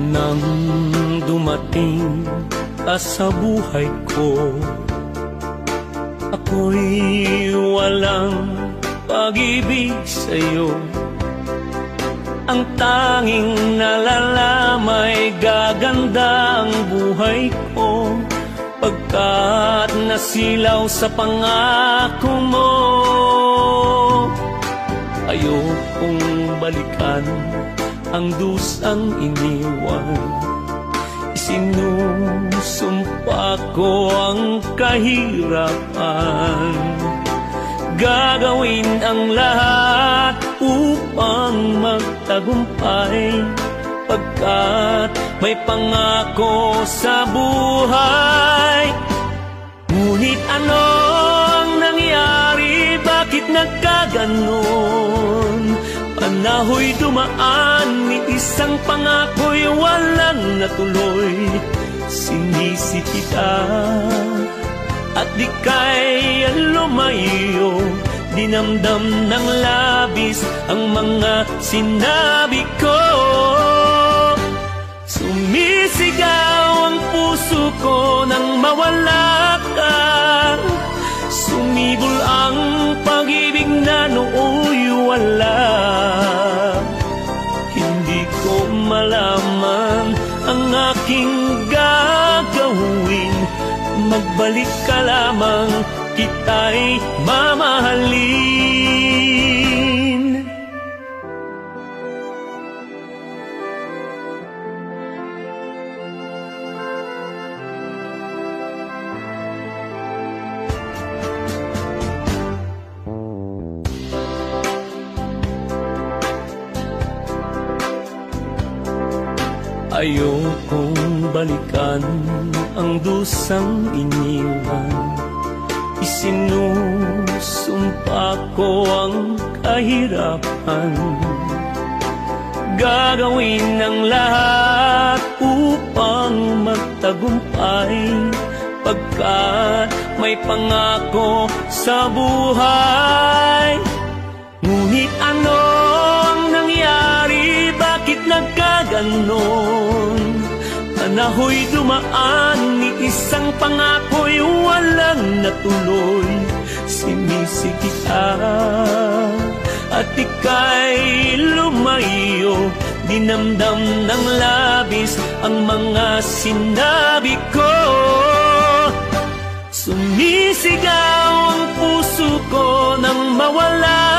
Nang dumating ka sa buhay ko, ako'y walang pag-ibig sa'yo. Ang tanging nalalamay gaganda ang buhay ko, pagkat nasilaw sa pangako mo. Ayokong balikan ang dusang iniwan, isinusumpa ko ang kahirapan. Gagawin ang lahat upang magtagumpay, pagkat may pangako sa buhay. Ngunit ano ang nangyari? Bakit nagkaganon? Panahoy dumaan, ni isang pangako'y walang natuloy. Sinisi kita at di kaya lumayo, dinamdam ng labis ang mga sinabi ko. Sumisigaw ang puso ko nang mawala ka, sumibol ang pag-ibig na nooy wala. Hindi ko malaman ang aking gagawin, magbalik ka lamang, kita'y mamahalin. Ayokong balikan ang dusang iniwan, isinusumpa ko ang kahirapan. Gagawin ang lahat upang magtagumpay, pagkat may pangako sa buhay. Ngunit ano ang nangyari? Bakit nagkaganon? Panahoy dumaan, ni isang pangako'y walang natuloy. Sinisi kita at ika'y lumayo, dinamdam ng labis ang mga sinabi ko. Sumisigaw ang puso ko nang mawala